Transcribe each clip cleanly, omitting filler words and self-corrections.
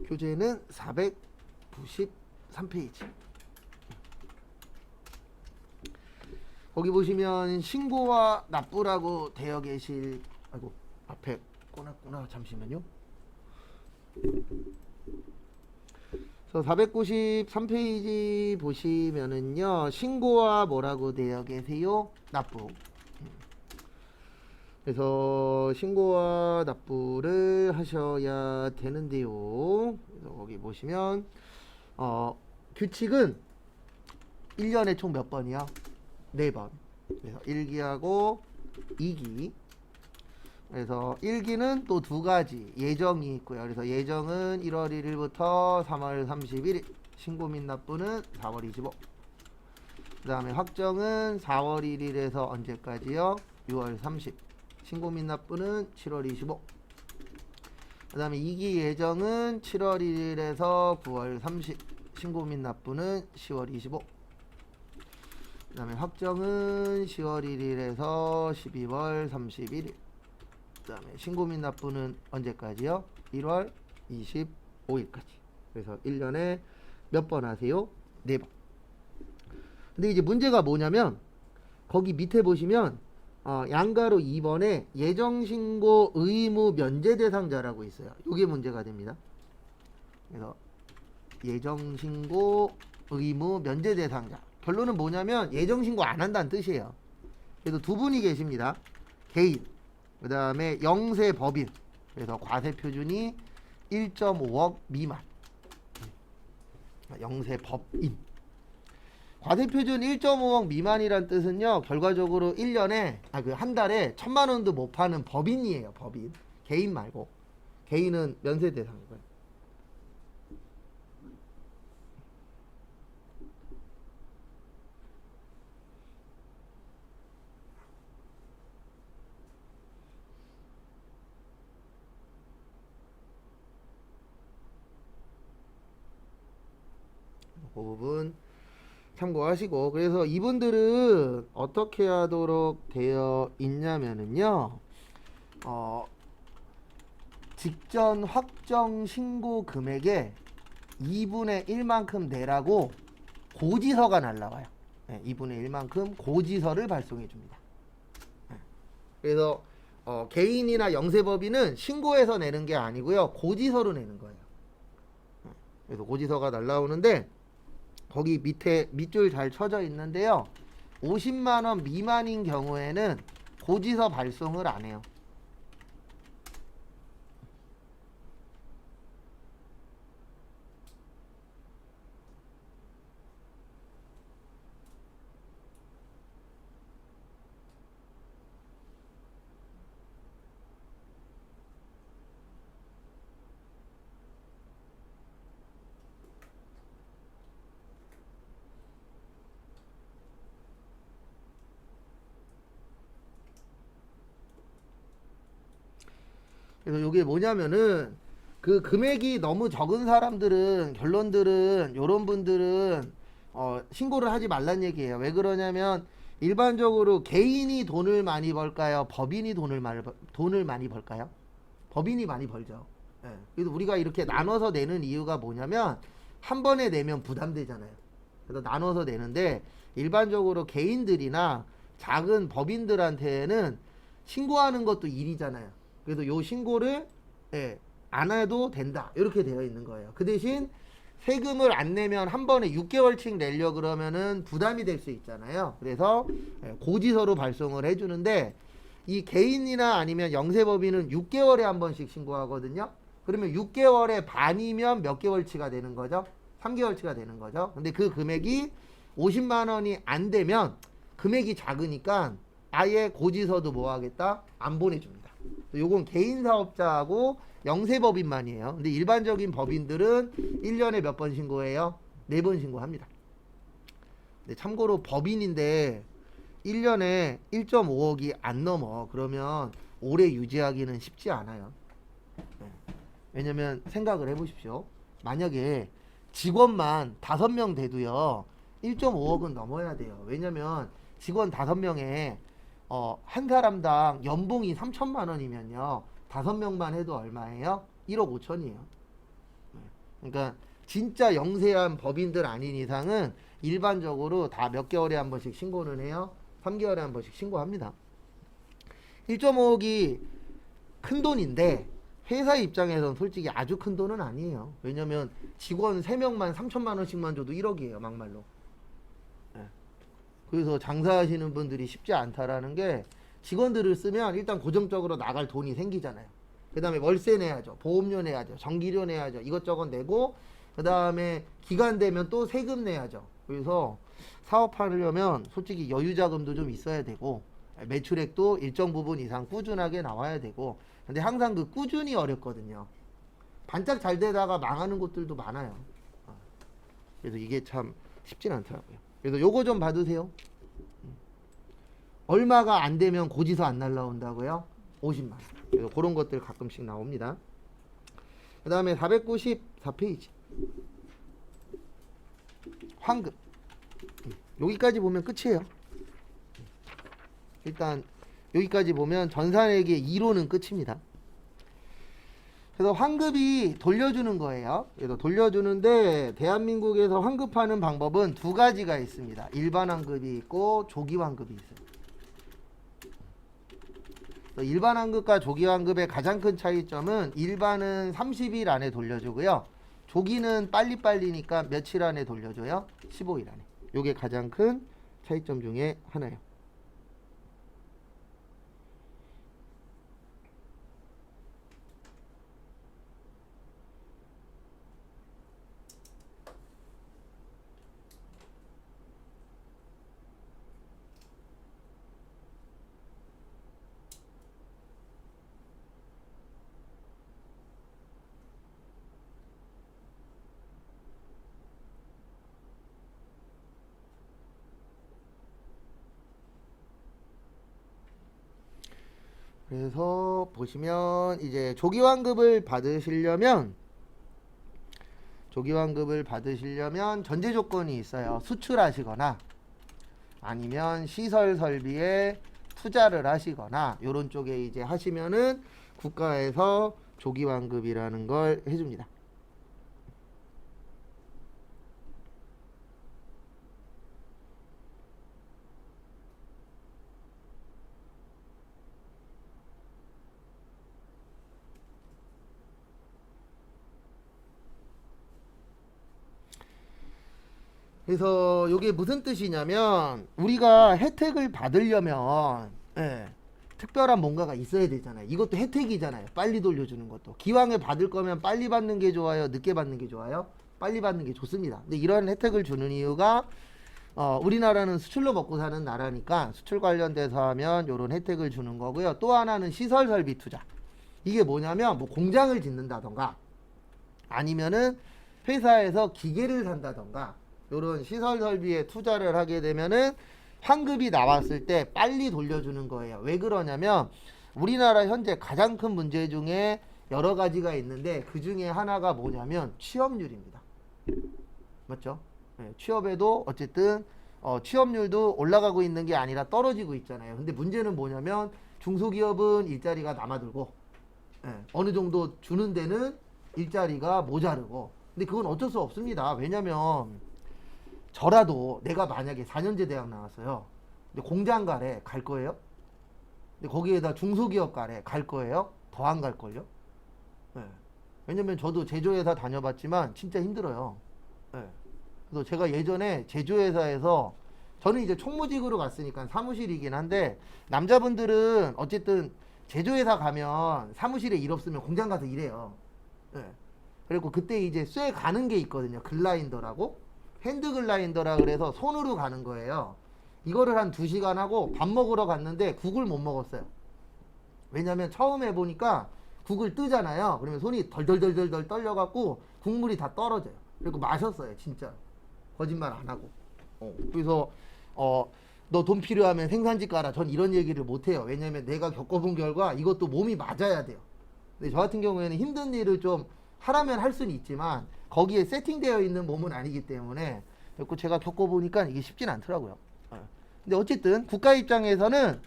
교재는 493페이지. 거기 보시면 신고와 납부라고 되어 계실, 아이고 앞에 꺼놨구나. 잠시만요. 그래서 493페이지 보시면은요, 신고와 뭐라고 되어 계세요? 납부. 그래서 신고와 납부를 하셔야 되는데요. 그래서 거기 보시면 규칙은 1년에 총 몇 번이요? 4번. 그래서 1기하고 2기. 그래서 1기는 또 2가지 예정이 있고요. 그래서 예정은 1월 1일부터 3월 31일, 신고 및 납부는 4월 25. 그 다음에 확정은 4월 1일에서 언제까지요? 6월 30. 신고 및 납부는 7월 25. 그 다음에 2기 예정은 7월 1일에서 9월 30. 신고 및 납부는 10월 25. 그 다음에 확정은 10월 1일에서 12월 31일. 그 다음에 신고 및 납부는 언제까지요? 1월 25일까지. 그래서 1년에 몇 번 하세요? 4번. 근데 이제 문제가 뭐냐면, 거기 밑에 보시면 양가로 2번에 예정신고 의무 면제 대상자라고 있어요. 이게 문제가 됩니다. 그래서 예정신고 의무 면제 대상자. 결론은 뭐냐면 예정신고 안 한다는 뜻이에요. 그래서 두 분이 계십니다. 개인, 그 다음에 영세 법인. 그래서 과세 표준이 1.5억 미만. 영세 법인. 과세 표준 1.5억 미만이란 뜻은요, 결과적으로 1년에 한 달에 1,000만 원도 못 파는 법인이에요. 법인. 개인 말고. 개인은 면세 대상이고요. 그 부분 참고하시고, 그래서 이분들은 어떻게 하도록 되어 있냐면은요, 직전 확정 신고 금액의 2분의 1만큼 내라고 고지서가 날라와요. 네, 2분의 1만큼 고지서를 발송해 줍니다. 네. 그래서 개인이나 영세법인은 신고해서 내는 게 아니고요, 고지서로 내는 거예요. 네. 그래서 고지서가 날라오는데, 거기 밑에 밑줄 잘 쳐져 있는데요, 50만원 미만인 경우에는 고지서 발송을 안 해요. 그래서 이게 뭐냐면은, 그 금액이 너무 적은 사람들은, 결론들은, 요런 분들은 신고를 하지 말란 얘기예요. 왜 그러냐면, 일반적으로 개인이 돈을 많이 벌까요? 법인이 돈을 많이 벌까요? 법인이 많이 벌죠. 예. 그래서 우리가 이렇게 나눠서 내는 이유가 뭐냐면, 한 번에 내면 부담되잖아요. 그래서 나눠서 내는데, 일반적으로 개인들이나 작은 법인들한테는 신고하는 것도 일이잖아요. 그래서 요 신고를 안 해도 된다, 이렇게 되어 있는 거예요. 그 대신 세금을 안 내면 한 번에 6개월씩 내려 그러면은 부담이 될 수 있잖아요. 그래서 고지서로 발송을 해주는데, 이 개인이나 아니면 영세법인은 6개월에 한 번씩 신고하거든요. 그러면 6개월에 반이면 몇 개월치가 되는 거죠? 3개월치가 되는 거죠. 근데 그 금액이 50만 원이 안 되면, 금액이 작으니까 아예 고지서도 뭐 하겠다? 안 보내줍니다. 요건 개인 사업자하고 영세법인만이에요. 근데 일반적인 법인들은 1년에 몇 번 신고해요? 4번 신고합니다. 근데 참고로 법인인데 1년에 1.5억이 안 넘어. 그러면 오래 유지하기는 쉽지 않아요. 네. 왜냐면 생각을 해보십시오. 만약에 직원만 5명 돼도요, 1.5억은 넘어야 돼요. 왜냐면 직원 5명에 한 사람당 연봉이 3천만 원이면요, 5명만 해도 얼마예요? 1억 5천이에요. 그러니까 진짜 영세한 법인들 아닌 이상은 일반적으로 다 몇 개월에 한 번씩 신고는 해요. 3개월에 한 번씩 신고합니다. 1.5억이 큰 돈인데 회사 입장에서는 솔직히 아주 큰 돈은 아니에요. 왜냐면 직원 3명만 3천만 원씩만 줘도 1억이에요. 막말로. 예. 그래서 장사하시는 분들이 쉽지 않다라는 게 직원들을 쓰면 일단 고정적으로 나갈 돈이 생기잖아요. 그 다음에 월세 내야죠. 보험료 내야죠. 전기료 내야죠. 이것저것 내고 그 다음에 기간 되면 또 세금 내야죠. 그래서 사업하려면 솔직히 여유자금도 좀 있어야 되고 매출액도 일정 부분 이상 꾸준하게 나와야 되고 근데 항상 그 꾸준히 어렵거든요. 반짝 잘 되다가 망하는 곳들도 많아요. 그래서 이게 참 쉽진 않더라고요. 그래서 요거 좀 받으세요. 얼마가 안 되면 고지서 안 날라온다고요? 50만 원. 그래서 그런 것들 가끔씩 나옵니다. 그 다음에 494페이지 환급. 여기까지 보면 끝이에요. 일단 여기까지 보면 전산액의 2로는 끝입니다. 그래서 환급이 돌려주는 거예요. 그래서 돌려주는데 대한민국에서 환급하는 방법은 두 가지가 있습니다. 일반 환급이 있고 조기 환급이 있어요. 일반 환급과 조기 환급의 가장 큰 차이점은 일반은 30일 안에 돌려주고요. 조기는 빨리빨리니까 며칠 안에 돌려줘요? 15일 안에. 이게 가장 큰 차이점 중에 하나예요. 그래서 보시면 이제 조기환급을 받으시려면 전제 조건이 있어요. 수출하시거나 아니면 시설 설비에 투자를 하시거나 요런 쪽에 이제 하시면은 국가에서 조기환급이라는 걸 해줍니다. 그래서 이게 무슨 뜻이냐면 우리가 혜택을 받으려면 특별한 뭔가가 있어야 되잖아요. 이것도 혜택이잖아요. 빨리 돌려주는 것도. 기왕에 받을 거면 빨리 받는 게 좋아요? 늦게 받는 게 좋아요? 빨리 받는 게 좋습니다. 근데 이런 혜택을 주는 이유가 우리나라는 수출로 먹고 사는 나라니까 수출 관련돼서 하면 이런 혜택을 주는 거고요. 또 하나는 시설 설비 투자. 이게 뭐냐면 뭐 공장을 짓는다던가 아니면은 회사에서 기계를 산다던가 요런 시설 설비에 투자를 하게 되면은 환급이 나왔을 때 빨리 돌려주는 거예요. 왜 그러냐면 우리나라 현재 가장 큰 문제 중에 여러 가지가 있는데 그 중에 하나가 뭐냐면 취업률입니다. 맞죠? 네, 취업에도 어쨌든 취업률도 올라가고 있는 게 아니라 떨어지고 있잖아요. 근데 문제는 뭐냐면 중소기업은 일자리가 남아들고 어느 정도 주는 데는 일자리가 모자르고 근데 그건 어쩔 수 없습니다. 왜냐면 저라도 내가 만약에 4년제 대학 나왔어요. 근데 공장 가래 갈 거예요? 근데 거기에다 중소기업 가래 갈 거예요? 더 안 갈걸요? 네. 왜냐면 저도 제조회사 다녀봤지만 진짜 힘들어요. 네. 그래서 제가 예전에 제조회사에서 저는 이제 총무직으로 갔으니까 사무실이긴 한데 남자분들은 어쨌든 제조회사 가면 사무실에 일 없으면 공장 가서 일해요. 네. 그리고 그때 이제 쇠 가는 게 있거든요. 글라인더라고. 핸드 글라인더라 그래서 손으로 가는 거예요. 이거를 한 2시간 하고 밥 먹으러 갔는데 국을 못 먹었어요. 왜냐면 처음 해보니까 국을 뜨잖아요. 그러면 손이 덜덜덜덜 떨려갖고 국물이 다 떨어져요. 그리고 마셨어요. 진짜. 거짓말 안 하고. 그래서 너 돈 필요하면 생산직 가라. 전 이런 얘기를 못해요. 왜냐면 내가 겪어본 결과 이것도 몸이 맞아야 돼요. 근데 저 같은 경우에는 힘든 일을 좀 하라면 할 수는 있지만 거기에 세팅되어 있는 몸은 아니기 때문에 그리고 제가 겪어보니까 이게 쉽진 않더라고요. 근데 어쨌든 국가 입장에서는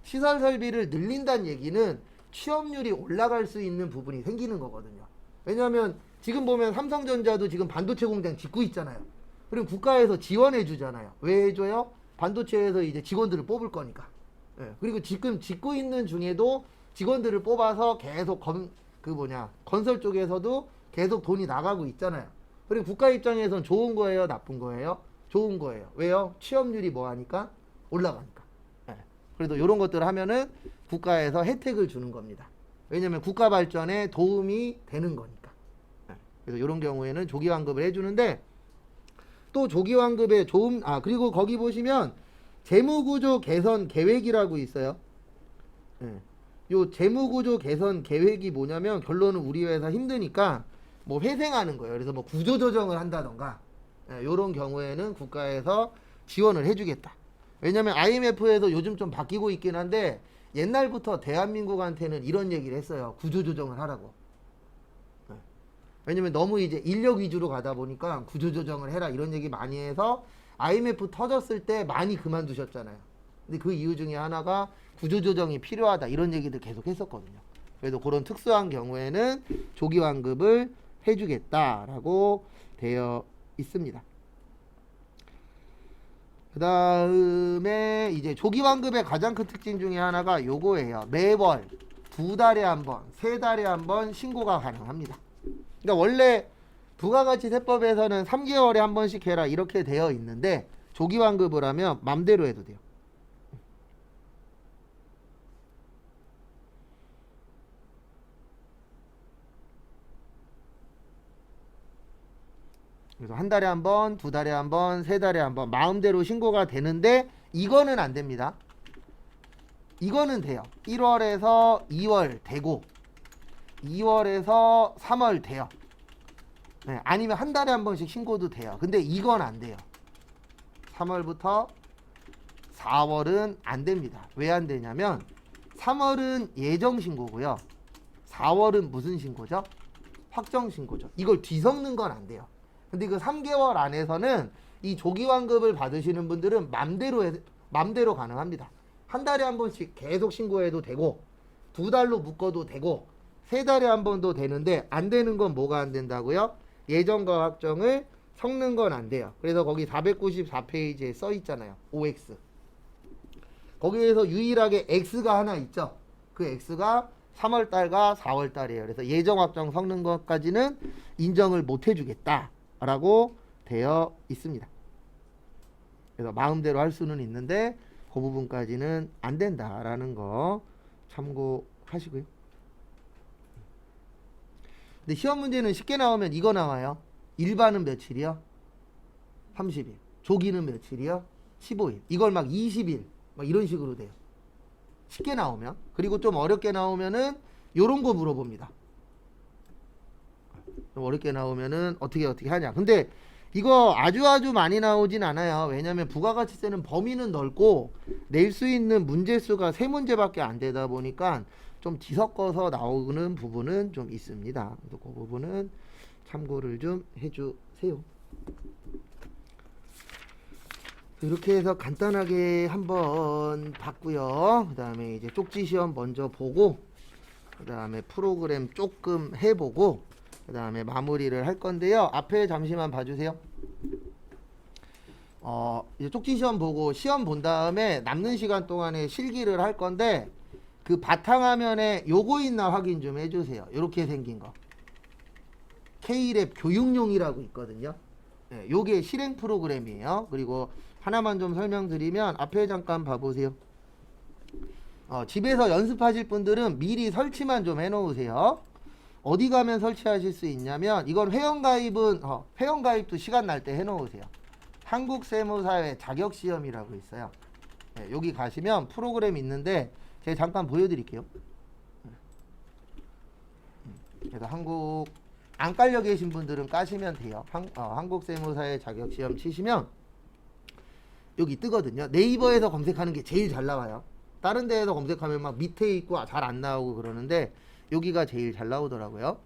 시설 설비를 늘린다는 얘기는 취업률이 올라갈 수 있는 부분이 생기는 거거든요. 왜냐하면 지금 보면 삼성전자도 지금 반도체 공장 짓고 있잖아요. 그럼 국가에서 지원해 주잖아요. 왜 해줘요? 반도체에서 이제 직원들을 뽑을 거니까. 예. 그리고 지금 짓고 있는 중에도 직원들을 뽑아서 계속 건설 쪽에서도 계속 돈이 나가고 있잖아요. 그리고 국가 입장에선 좋은 거예요, 나쁜 거예요? 좋은 거예요. 왜요? 취업률이 뭐 하니까? 올라가니까. 예. 그래도 이런 것들을 하면은 국가에서 혜택을 주는 겁니다. 왜냐면 국가 발전에 도움이 되는 거니까. 예. 그래서 이런 경우에는 조기환급을 해주는데, 또 조기환급의 그리고 거기 보시면 재무구조 개선 계획이라고 있어요. 예. 요 재무구조 개선 계획이 뭐냐면 결론은 우리 회사 힘드니까 뭐 회생하는 거예요. 그래서 뭐 구조조정을 한다던가, 요런 경우에는 국가에서 지원을 해주겠다. 왜냐면 IMF에서 요즘 좀 바뀌고 있긴 한데 옛날부터 대한민국한테는 이런 얘기를 했어요. 구조조정을 하라고. 왜냐면 너무 이제 인력 위주로 가다 보니까 구조조정을 해라 이런 얘기 많이 해서 IMF 터졌을 때 많이 그만두셨잖아요. 근데 그 이유 중에 하나가 구조조정이 필요하다 이런 얘기들 계속 했었거든요. 그래서 그런 특수한 경우에는 조기환급을 해주겠다라고 되어 있습니다. 그 다음에 이제 조기환급의 가장 큰 특징 중에 하나가 요거예요. 매월 2달에 한 번, 3달에 한 번 신고가 가능합니다. 그러니까 원래 부가가치세법에서는 3개월에 한 번씩 해라 이렇게 되어 있는데 조기환급을 하면 맘대로 해도 돼요. 그래서 1달에 한 번, 2달에 한 번, 3달에 한 번 마음대로 신고가 되는데 이거는 안 됩니다. 이거는 돼요. 1월에서 2월 되고 2월에서 3월 돼요. 네, 아니면 1달에 한 번씩 신고도 돼요. 근데 이건 안 돼요. 3월부터 4월은 안 됩니다. 왜 안 되냐면 3월은 예정 신고고요. 4월은 무슨 신고죠? 확정 신고죠. 이걸 뒤섞는 건 안 돼요. 근데 그 3개월 안에서는 이 조기환급을 받으시는 분들은 맘대로 가능합니다. 1달에 한 번씩 계속 신고해도 되고 2달로 묶어도 되고 3달에 한 번도 되는데 안 되는 건 뭐가 안 된다고요? 예정과 확정을 섞는 건 안 돼요. 그래서 거기 494페이지에 써 있잖아요. OX. 거기에서 유일하게 X가 하나 있죠. 그 X가 3월달과 4월달이에요. 그래서 예정 확정 섞는 것까지는 인정을 못 해주겠다라고 되어 있습니다. 그래서 마음대로 할 수는 있는데 그 부분까지는 안 된다라는 거 참고하시고요. 근데 시험 문제는 쉽게 나오면 이거 나와요. 일반은 며칠이요? 30일. 조기는 며칠이요? 15일. 이걸 막 20일 막 이런 식으로 돼요. 쉽게 나오면. 그리고 좀 어렵게 나오면은 요런 거 물어봅니다. 좀 어렵게 나오면은 어떻게 하냐. 근데 이거 아주 많이 나오진 않아요. 왜냐면 부가가치세는 범위는 넓고 낼 수 있는 문제수가 3문제밖에 안 되다 보니까 좀 뒤섞어서 나오는 부분은 좀 있습니다. 그래서 그 부분은 참고를 좀 해주세요. 이렇게 해서 간단하게 한번 봤고요. 그 다음에 이제 쪽지 시험 먼저 보고 그 다음에 프로그램 조금 해보고 그 다음에 마무리를 할 건데요. 앞에 잠시만 봐주세요. 이제 쪽지 시험 보고 시험 본 다음에 남는 시간 동안에 실기를 할 건데 그 바탕화면에 요거 있나 확인 좀 해주세요. 이렇게 생긴 거 K랩 교육용이라고 있거든요. 네, 요게 실행 프로그램이에요. 그리고 하나만 좀 설명드리면 앞에 잠깐 봐보세요. 집에서 연습하실 분들은 미리 설치만 좀 해놓으세요. 어디 가면 설치하실 수 있냐면 이건 회원가입도 시간 날 때 해놓으세요. 한국세무사회 자격시험이라고 있어요. 네, 여기 가시면 프로그램이 있는데 제가 잠깐 보여드릴게요. 그래서 안 깔려 계신 분들은 까시면 돼요. 한국세무사회 자격시험 치시면 여기 뜨거든요. 네이버에서 검색하는 게 제일 잘 나와요. 다른 데에서 검색하면 막 밑에 있고 잘 안 나오고 그러는데 여기가 제일 잘 나오더라고요.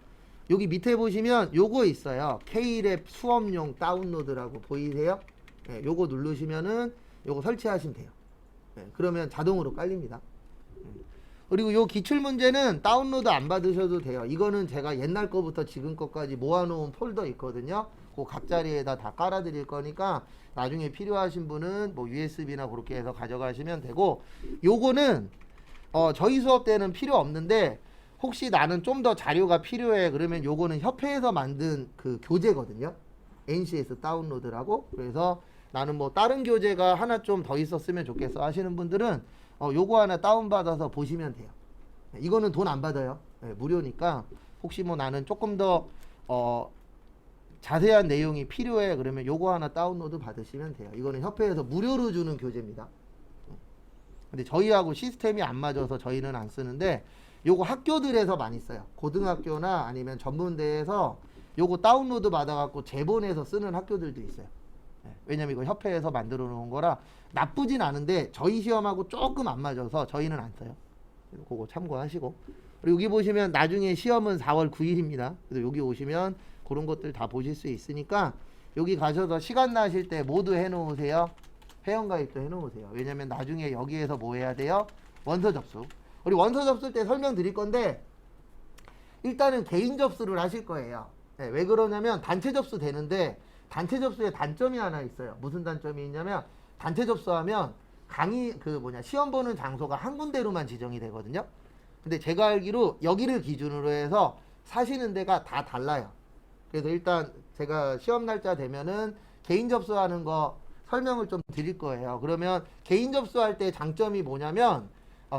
여기 밑에 보시면 요거 있어요. K랩 수업용 다운로드라고 보이세요? 네, 요거 누르시면은 요거 설치하시면 돼요. 네, 그러면 자동으로 깔립니다. 그리고 요 기출 문제는 다운로드 안 받으셔도 돼요. 이거는 제가 옛날 거부터 지금 거까지 모아놓은 폴더 있거든요. 그 각 자리에다 다 깔아드릴 거니까 나중에 필요하신 분은 뭐 USB나 그렇게 해서 가져가시면 되고, 요거는 저희 수업 때는 필요 없는데 혹시 나는 좀 더 자료가 필요해 그러면 요거는 협회에서 만든 그 교재거든요. NCS 다운로드라고. 그래서 나는 뭐 다른 교재가 하나 좀 더 있었으면 좋겠어 하시는 분들은 요거 하나 다운받아서 보시면 돼요. 이거는 돈 안 받아요. 네, 무료니까 혹시 뭐 나는 조금 더 자세한 내용이 필요해 그러면 요거 하나 다운로드 받으시면 돼요. 이거는 협회에서 무료로 주는 교재입니다. 근데 저희하고 시스템이 안 맞아서 저희는 안 쓰는데 요거 학교들에서 많이 써요. 고등학교나 아니면 전문대에서 요거 다운로드 받아갖고 제본해서 쓰는 학교들도 있어요. 왜냐면 이거 협회에서 만들어 놓은 거라 나쁘진 않은데 저희 시험하고 조금 안 맞아서 저희는 안 써요. 그거 참고하시고, 그리고 여기 보시면 나중에 시험은 4월 9일입니다. 그래서 여기 오시면 그런 것들 다 보실 수 있으니까 여기 가셔서 시간 나실 때 모두 해놓으세요. 회원가입도 해놓으세요. 왜냐면 나중에 여기에서 뭐 해야 돼요? 원서 접수. 우리 원서 접수 때 설명드릴 건데 일단은 개인 접수를 하실 거예요. 네, 왜 그러냐면 단체 접수 되는데 단체 접수에 단점이 하나 있어요. 무슨 단점이 있냐면 단체 접수하면 강의 시험 보는 장소가 한 군데로만 지정이 되거든요. 근데 제가 알기로 여기를 기준으로 해서 사시는 데가 다 달라요. 그래서 일단 제가 시험 날짜 되면은 개인 접수하는 거 설명을 좀 드릴 거예요. 그러면 개인 접수할 때 장점이 뭐냐면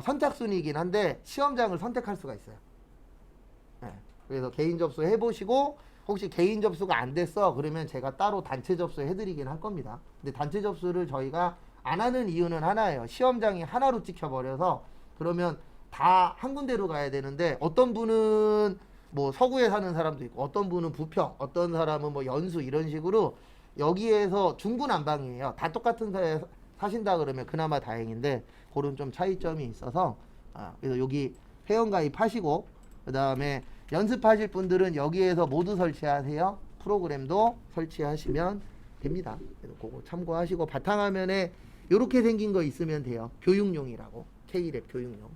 선착순이긴 한데 시험장을 선택할 수가 있어요. 네. 그래서 개인 접수 해보시고 혹시 개인 접수가 안 됐어 그러면 제가 따로 단체 접수 해드리긴 할 겁니다. 근데 단체 접수를 저희가 안 하는 이유는 하나예요. 시험장이 하나로 찍혀버려서 그러면 다 한 군데로 가야 되는데 어떤 분은 뭐 서구에 사는 사람도 있고 어떤 분은 부평, 어떤 사람은 뭐 연수 이런 식으로 여기에서 중구난방이에요. 다 똑같은 사에 사신다 그러면 그나마 다행인데 그런 좀 차이점이 있어서 그래서 여기 회원가입 하시고 그 다음에 연습하실 분들은 여기에서 모두 설치하세요. 프로그램도 설치하시면 됩니다. 그래서 그거 참고하시고 바탕화면에 이렇게 생긴 거 있으면 돼요. 교육용이라고. K랩 교육용.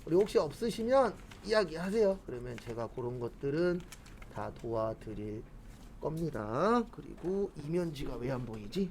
그리고 혹시 없으시면 이야기하세요. 그러면 제가 그런 것들은 다 도와드릴 겁니다. 그리고 이면지가 왜 안 보이지?